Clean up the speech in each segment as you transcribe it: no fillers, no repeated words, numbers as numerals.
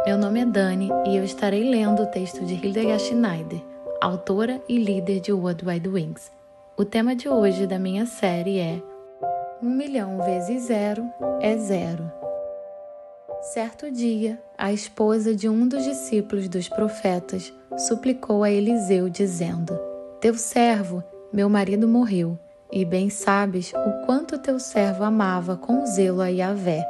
Meu nome é Dani e eu estarei lendo o texto de Hildegard Schneider, autora e líder de World Wide Wings. O tema de hoje da minha série é 1.000.000 vezes 0 é 0. Certo dia, a esposa de um dos discípulos dos profetas suplicou a Eliseu, dizendo: Teu servo, meu marido morreu, e bem sabes o quanto teu servo amava com zelo a Yahvé.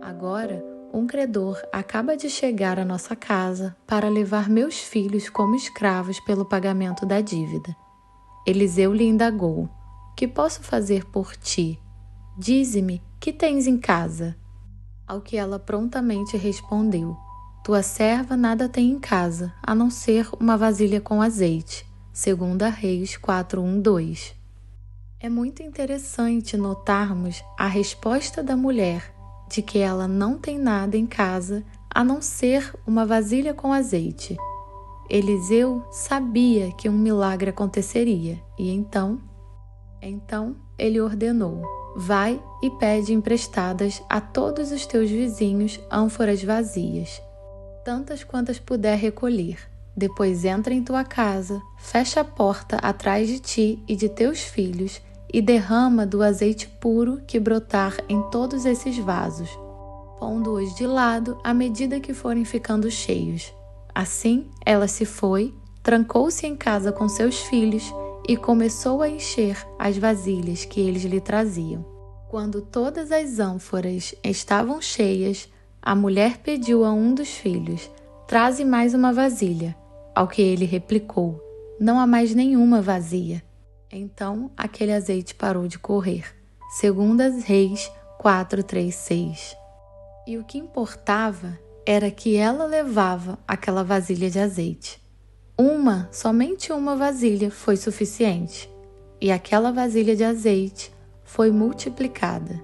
Agora, um credor acaba de chegar à nossa casa para levar meus filhos como escravos pelo pagamento da dívida. Eliseu lhe indagou: Que posso fazer por ti? Dize-me, que tens em casa? Ao que ela prontamente respondeu: Tua serva nada tem em casa, a não ser uma vasilha com azeite. 2 Reis 4:1-2. É muito interessante notarmos a resposta da mulher de que ela não tem nada em casa a não ser uma vasilha com azeite. Eliseu sabia que um milagre aconteceria e então ele ordenou: Vai e pede emprestadas a todos os teus vizinhos ânforas vazias, tantas quantas puder recolher. Depois entra em tua casa, fecha a porta atrás de ti e de teus filhos e derrama do azeite puro que brotar em todos esses vasos, pondo-os de lado à medida que forem ficando cheios. Assim, ela se foi, trancou-se em casa com seus filhos e começou a encher as vasilhas que eles lhe traziam. Quando todas as ânforas estavam cheias, a mulher pediu a um dos filhos: Traze mais uma vasilha. Ao que ele replicou: Não há mais nenhuma vazia. Então aquele azeite parou de correr. 2 Reis 4:3-6. E o que importava era que ela levava aquela vasilha de azeite. Somente uma vasilha foi suficiente, e aquela vasilha de azeite foi multiplicada.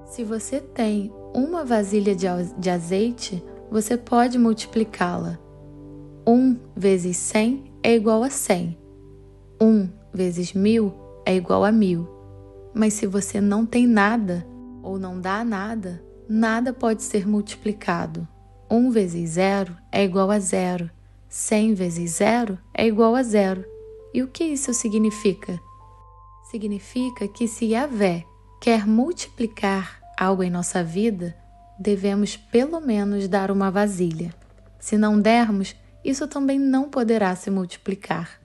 Se você tem uma vasilha de azeite, você pode multiplicá-la. 1 vezes 100 é igual a 100. 1 vezes 1.000 é igual a 1.000. Mas se você não tem nada ou não dá nada, nada pode ser multiplicado. 1 vezes 0 é igual a 0. 100 vezes 0 é igual a 0. E o que isso significa? Significa que se Yahvé quer multiplicar algo em nossa vida, devemos pelo menos dar uma vasilha. Se não dermos, isso também não poderá se multiplicar.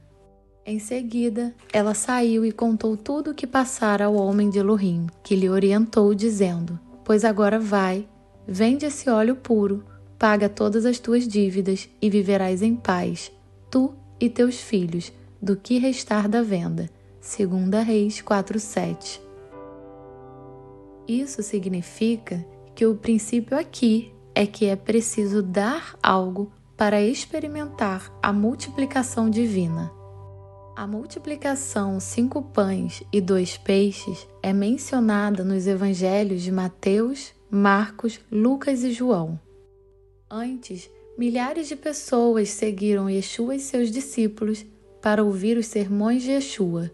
Em seguida, ela saiu e contou tudo o que passara ao homem de Elohim, que lhe orientou, dizendo: Pois agora vai, vende esse óleo puro, paga todas as tuas dívidas e viverás em paz, tu e teus filhos, do que restar da venda. 2 Reis 4:7. Isso significa que o princípio aqui é que é preciso dar algo para experimentar a multiplicação divina. A multiplicação 5 pães e 2 peixes é mencionada nos evangelhos de Mateus, Marcos, Lucas e João. Antes, milhares de pessoas seguiram Yeshua e seus discípulos para ouvir os sermões de Yeshua.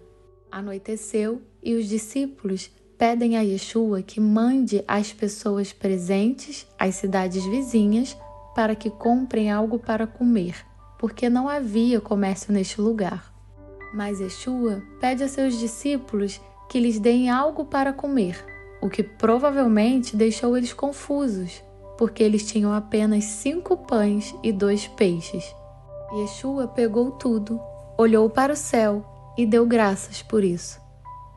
Anoiteceu e os discípulos pedem a Yeshua que mande as pessoas presentes às cidades vizinhas para que comprem algo para comer, porque não havia comércio neste lugar. Mas Yeshua pede a seus discípulos que lhes deem algo para comer, o que provavelmente deixou eles confusos, porque eles tinham apenas 5 pães e 2 peixes. Yeshua pegou tudo, olhou para o céu e deu graças por isso.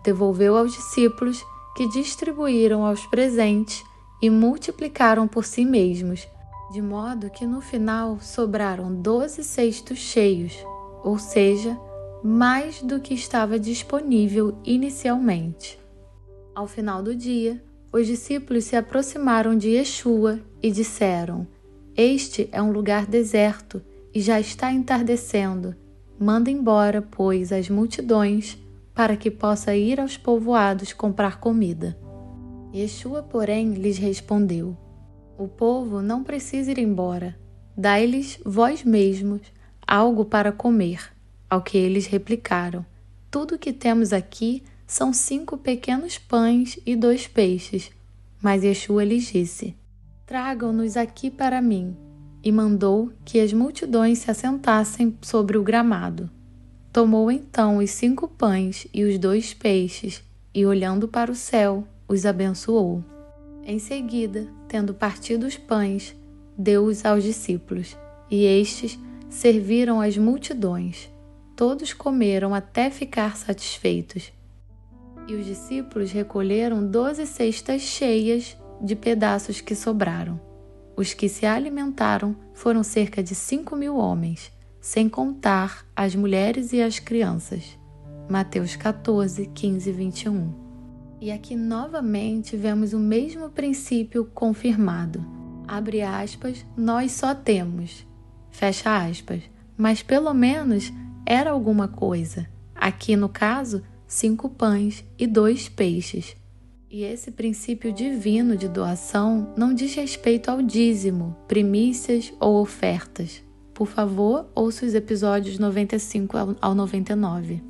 Devolveu aos discípulos, que distribuíram aos presentes e multiplicaram por si mesmos, de modo que no final sobraram 12 cestos cheios, ou seja, mais do que estava disponível inicialmente. Ao final do dia, os discípulos se aproximaram de Yeshua e disseram: Este é um lugar deserto e já está entardecendo. Manda embora, pois, as multidões, para que possa ir aos povoados comprar comida. Yeshua, porém, lhes respondeu: O povo não precisa ir embora. Dai-lhes vós mesmos algo para comer. Ao que eles replicaram: Tudo o que temos aqui são 5 pequenos pães e 2 peixes. Mas Yeshua lhes disse: Tragam-nos aqui para mim. e mandou que as multidões se assentassem sobre o gramado. Tomou então os 5 pães e os 2 peixes, e olhando para o céu, os abençoou. Em seguida, tendo partido os pães, deu-os aos discípulos, e estes serviram as multidões. Todos comeram até ficar satisfeitos. E os discípulos recolheram 12 cestas cheias de pedaços que sobraram. Os que se alimentaram foram cerca de 5.000 homens, sem contar as mulheres e as crianças. Mateus 14, 15 e 21. E aqui novamente vemos o mesmo princípio confirmado. Abre aspas, nós só temos. Fecha aspas. Mas pelo menos era alguma coisa. Aqui no caso, 5 pães e 2 peixes. E esse princípio divino de doação não diz respeito ao dízimo, primícias ou ofertas. Por favor, ouça os episódios 95 ao 99.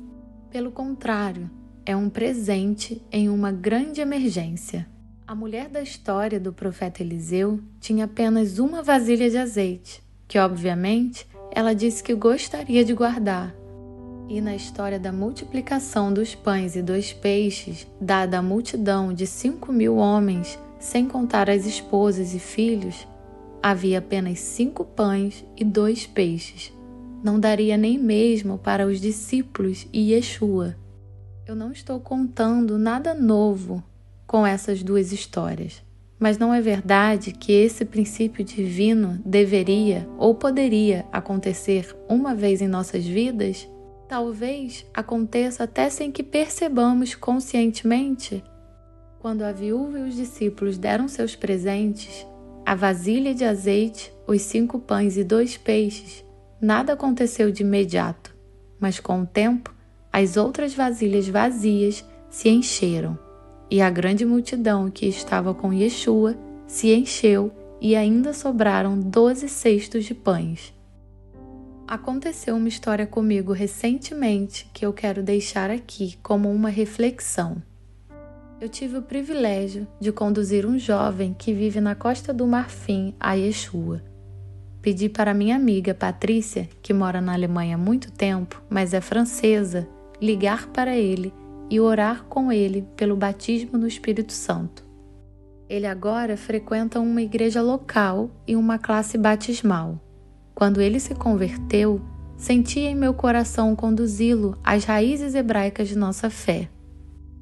Pelo contrário, é um presente em uma grande emergência. A mulher da história do profeta Eliseu tinha apenas uma vasilha de azeite, que obviamente ela disse que gostaria de guardar. E na história da multiplicação dos pães e 2 peixes, dada à multidão de 5.000 homens, sem contar as esposas e filhos, havia apenas 5 pães e 2 peixes. Não daria nem mesmo para os discípulos e Yeshua. Eu não estou contando nada novo com essas 2 histórias, mas não é verdade que esse princípio divino deveria ou poderia acontecer uma vez em nossas vidas? Talvez aconteça até sem que percebamos conscientemente. Quando a viúva e os discípulos deram seus presentes, a vasilha de azeite, os 5 pães e 2 peixes, nada aconteceu de imediato, mas com o tempo, as outras vasilhas vazias se encheram, e a grande multidão que estava com Yeshua se encheu e ainda sobraram 12 cestos de pães. Aconteceu uma história comigo recentemente que eu quero deixar aqui como uma reflexão. Eu tive o privilégio de conduzir um jovem que vive na Costa do Marfim a Yeshua. Pedi para minha amiga Patrícia, que mora na Alemanha há muito tempo, mas é francesa, ligar para ele e orar com ele pelo batismo no Espírito Santo. Ele agora frequenta uma igreja local e uma classe batismal. Quando ele se converteu, senti em meu coração conduzi-lo às raízes hebraicas de nossa fé.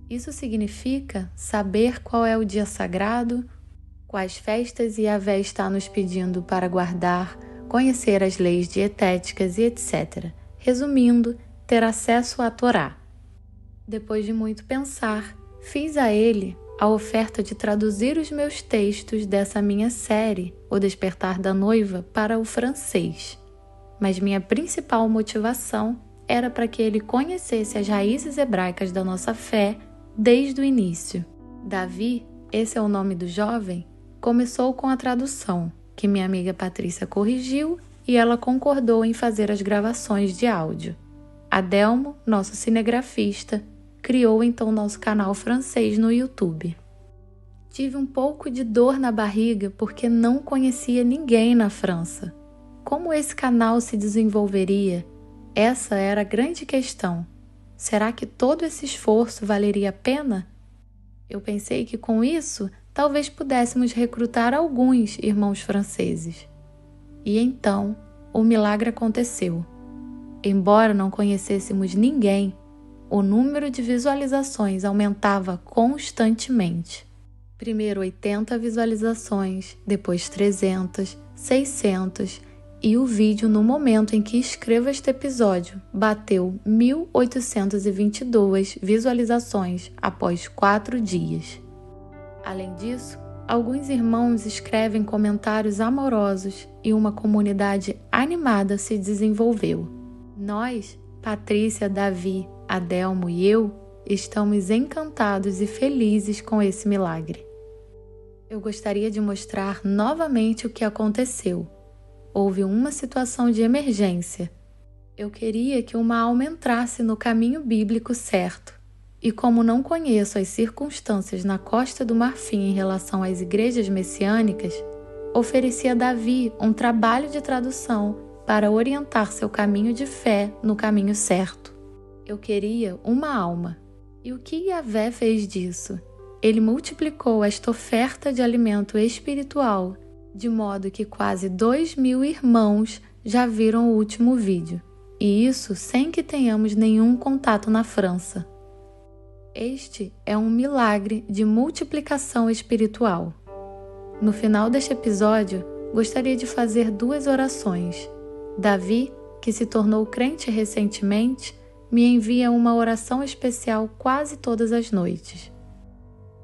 Isso significa saber qual é o dia sagrado, quais festas Yahvé está nos pedindo para guardar, conhecer as leis dietéticas e etc. Resumindo, ter acesso à Torá. Depois de muito pensar, fiz a ele a oferta de traduzir os meus textos dessa minha série, O Despertar da Noiva, para o francês. Mas minha principal motivação era para que ele conhecesse as raízes hebraicas da nossa fé desde o início. Davi, esse é o nome do jovem, começou com a tradução, que minha amiga Patrícia corrigiu e ela concordou em fazer as gravações de áudio. Adelmo, nosso cinegrafista, criou então nosso canal francês no YouTube. Tive um pouco de dor na barriga porque não conhecia ninguém na França. Como esse canal se desenvolveria? Essa era a grande questão. Será que todo esse esforço valeria a pena? Eu pensei que com isso, talvez pudéssemos recrutar alguns irmãos franceses. E então, o milagre aconteceu. Embora não conhecêssemos ninguém, o número de visualizações aumentava constantemente. Primeiro 80 visualizações, depois 300, 600 e o vídeo no momento em que escrevo este episódio bateu 1.822 visualizações após 4 dias. Além disso, alguns irmãos escrevem comentários amorosos e uma comunidade animada se desenvolveu. Nós, Patrícia, Davi, Adelmo e eu, estamos encantados e felizes com esse milagre. Eu gostaria de mostrar novamente o que aconteceu. Houve uma situação de emergência. Eu queria que uma alma entrasse no caminho bíblico certo. E como não conheço as circunstâncias na Costa do Marfim em relação às igrejas messiânicas, ofereci a Davi um trabalho de tradução para orientar seu caminho de fé no caminho certo. Eu queria uma alma. E o que Yahvé fez disso? Ele multiplicou esta oferta de alimento espiritual, de modo que quase 2.000 irmãos já viram o último vídeo. E isso sem que tenhamos nenhum contato na França. Este é um milagre de multiplicação espiritual. No final deste episódio, gostaria de fazer 2 orações. Davi, que se tornou crente recentemente, me envia uma oração especial quase todas as noites.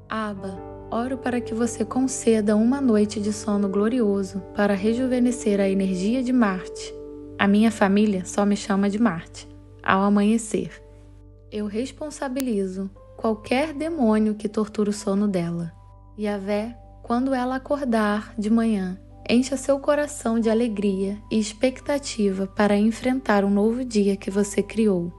Abba, oro para que você conceda uma noite de sono glorioso para rejuvenescer a energia de Marte. A minha família só me chama de Marte, ao amanhecer. Eu responsabilizo qualquer demônio que tortura o sono dela. Yahvé, quando ela acordar de manhã, encha seu coração de alegria e expectativa para enfrentar um novo dia que você criou.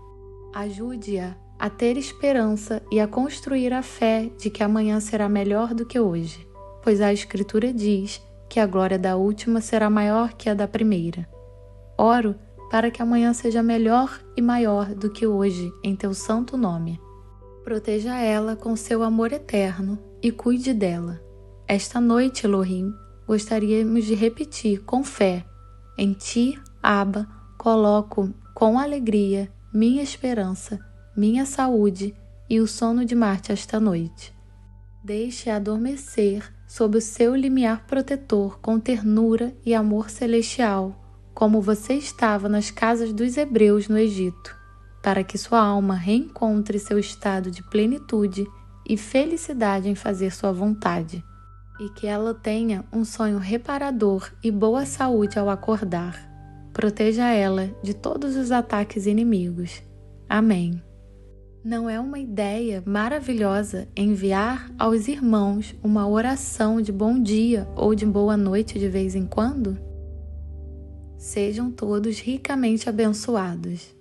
Ajude-a a ter esperança e a construir a fé de que amanhã será melhor do que hoje, pois a Escritura diz que a glória da última será maior que a da primeira. Oro para que amanhã seja melhor e maior do que hoje, em teu santo nome. Proteja ela com seu amor eterno e cuide dela. Esta noite, Elohim, gostaríamos de repetir com fé: em ti, Abba, coloco com alegria minha esperança, minha saúde e o sono de Marte esta noite. Deixe-a adormecer sob o seu limiar protetor com ternura e amor celestial, como você estava nas casas dos hebreus no Egito, para que sua alma reencontre seu estado de plenitude e felicidade em fazer sua vontade, e que ela tenha um sonho reparador e boa saúde ao acordar. Proteja ela de todos os ataques inimigos. Amém. Não é uma ideia maravilhosa enviar aos irmãos uma oração de bom dia ou de boa noite de vez em quando? Sejam todos ricamente abençoados.